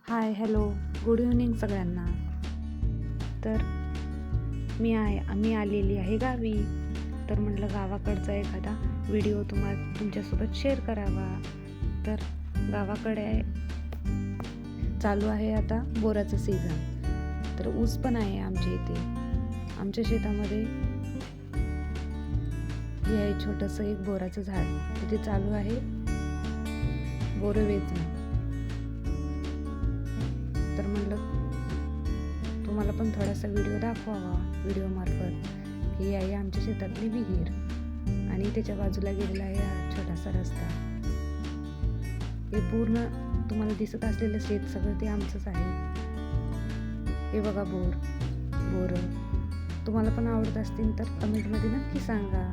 Hi hello good evening सगळ्यांना. तर मी आलेली आहे गावी. तर म्हटलं गावाकडचा एखादा व्हिडिओ तुमच्यासोबत शेअर करावा. तर गावाकडे चालू आहे आता बोराचं सीझन. तर ऊस पण आहे आमच्या इथे. आमच्या शेतामध्ये हे आहे छोटंसं एक बोराचं झाड. तिथे चालू आहे बोरं वेचणं. तर म्हटलं तुम्हाला पण थोडासा व्हिडिओ दाखवावा व्हिडिओमार्फत. ही आहे आमच्या शेतातली विहीर आणि त्याच्या बाजूला गेलेला आहे हा छोटासा रस्ता. हे पूर्ण तुम्हाला दिसत असलेलं शेत सगळं ते आमचंच आहे. हे बघा बोरं तुम्हाला पण आवडत असतील तर कमेंटमध्ये नक्की सांगा.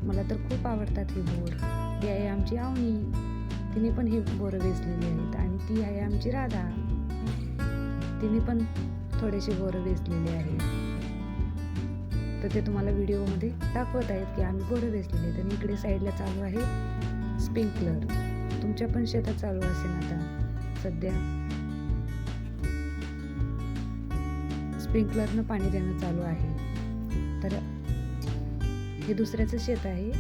मला तर खूप आवडतात हे बोर. ही आहे आमची आवनी, तिने पण हे बोरं वेचलेली आहेत. आणि ती आहे आमची राधा, तिने पण थोडेसे बोरं वेचलेले आहेत. तर ते तुम्हाला व्हिडिओमध्ये दाखवत आहेत की आम्ही बोरं वेचलेले आहेत. आणि इकडे साईडला चालू आहे स्प्रिंकलर. तुमच्या पण शेतात चालू असेल आता सध्या. स्प्रिंकलरनं पाणी देणं चालू आहे. तर हे दुसऱ्याचं शेत आहे.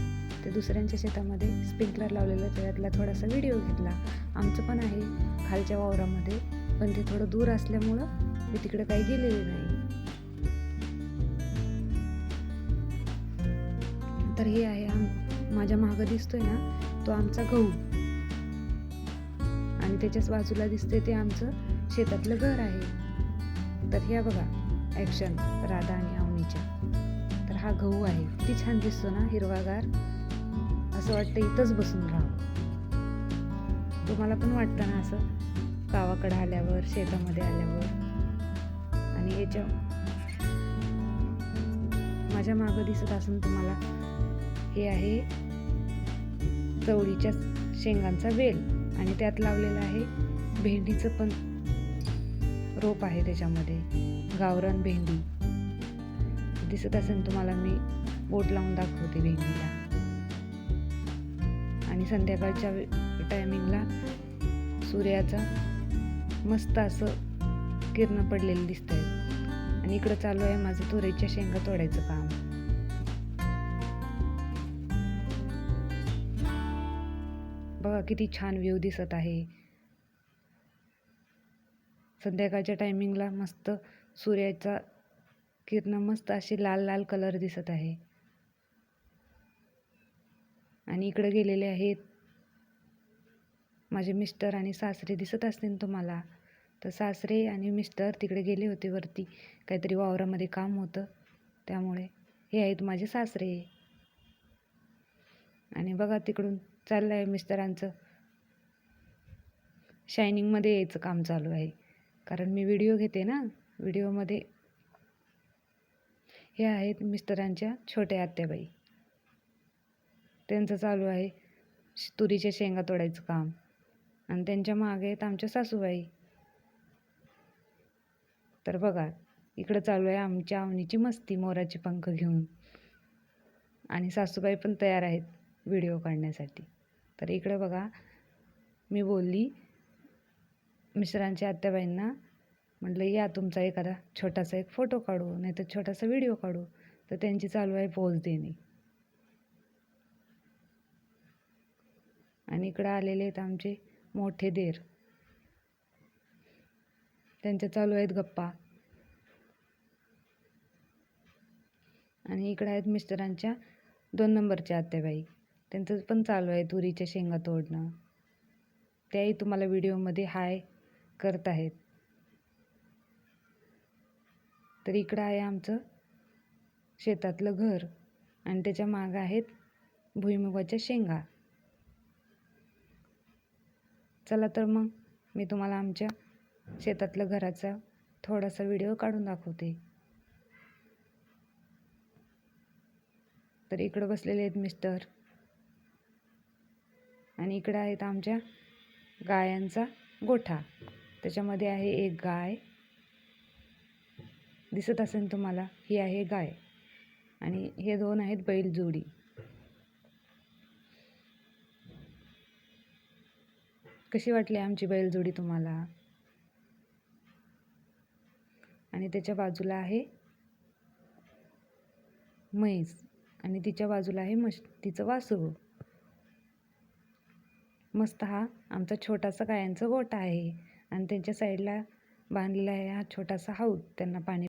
ते दुसऱ्यांच्या शेतामध्ये स्प्रिंकलर लावलेलं, त्यातला थोडासा व्हिडिओ घेतला. आमचं पण आहे खालच्या वावरामध्ये, पण ते थोडं दूर असल्यामुळं मी तिकडे काही गेलेले नाही. तर हे आहे माझ्या मागं दिसतोय ना तो आमचा गहू, आणि त्याच्याच बाजूला दिसतंय ते आमचं शेतातलं घर आहे. तर हे बघा ॲक्शन राधा आणि अवनीच्या. तर हा गहू आहे, किती छान दिसतो ना, हिरवागार. असं वाटतं इथंच बसून राहावं. तुम्हाला पण वाटतं ना असं गावाकडे आल्यावर, शेतामध्ये आल्यावर. आणि याच्या माझ्या मागं दिसत असून तुम्हाला हे आहे चवळीच्या शेंगांचा वेल, आणि त्यात लावलेलं आहे भेंडीचं पण रोप आहे. त्याच्यामध्ये गावरान भेंडी दिसत असेल तुम्हाला. मी बोट लावून दाखवते भेंडीला. आणि संध्याकाळच्या टायमिंगला सूर्याचा मस्त असं किरण पडलेलं दिसत आहे. आणि इकडं चालू आहे माझं तुरीच्या शेंगा तोडायचं काम. बघा किती छान व्ह्यू दिसत आहे. संध्याकाळच्या टायमिंगला मस्त सूर्याचा किरण मस्त अशी लाल लाल कलर दिसत आहे. आणि इकडे गेलेले आहेत माझे मिस्टर आणि सासरे दिसत असतील तुम्हाला. तर सासरे आणि मिस्टर तिकडे गेले होते वरती, काहीतरी वावरामध्ये काम होतं त्यामुळे. हे आहेत माझे सासरे. आणि बघा तिकडून चाललं आहे मिस्टरांचं शायनिंगमध्ये यायचं काम चालू आहे. कारण मी व्हिडिओ घेते ना, व्हिडिओमध्ये. हे आहेत मिस्टरांच्या छोट्या आत्याबाई. त्यांचं चालू आहे तुरीच्या शेंगा तोडायचं काम. आणि त्यांच्या मागे आहेत आमच्या सासूबाई. तर बघा इकडं चालू आहे आमच्या अवनीची मस्ती मोराचे पंख घेऊन. आणि सासूबाई पण तयार आहेत व्हिडिओ काढण्यासाठी. तर इकडं बघा मी बोलली मिस्टरांच्या आत्याबाईंना, म्हटलं या तुमचा एखादा छोटासा एक फोटो काढू, नाही तर छोटासा व्हिडिओ काढू. तर त्यांची चालू आहे पोज देणे. आणि इकडं आलेले आहेत आमचे मोठे देर, त्यांच्या चालू आहेत गप्पा. आणि इकडं आहेत मिस्टरांच्या 2 नंबरच्या आत्याबाई, त्यांचं पण चालू आहे तुरीच्या शेंगा तोडणं. त्याही तुम्हाला व्हिडिओमध्ये हाय करत आहेत. तर इकडं आहे आमचं शेतातलं घर, आणि त्याच्या मागं आहेत भुईमुगाच्या शेंगा. चला तर मग मी तुम्हाला आमच्या शेतातलं घराचा थोडासा व्हिडिओ काढून दाखवते. तर इकडं बसलेले आहेत मिस्टर, आणि इकडं आहेत आमच्या गायांचा गोठा. त्याच्यामध्ये आहे एक गाय दिसत असेल तुम्हाला, ही आहे गाय. आणि हे 2 आहेत बैलजोडी. कशी वाटली आमची बैलजोडी तुम्हाला? आणि त्याच्या बाजूला आहे म्हैस आणि तिच्या बाजूला आहे तिचं वासरू. मस्त हा आमचा छोटासा गायांचा गोठा आहे आणि त्यांच्या साईडला बांधलेला आहे हा छोटासा हौद त्यांना पाणी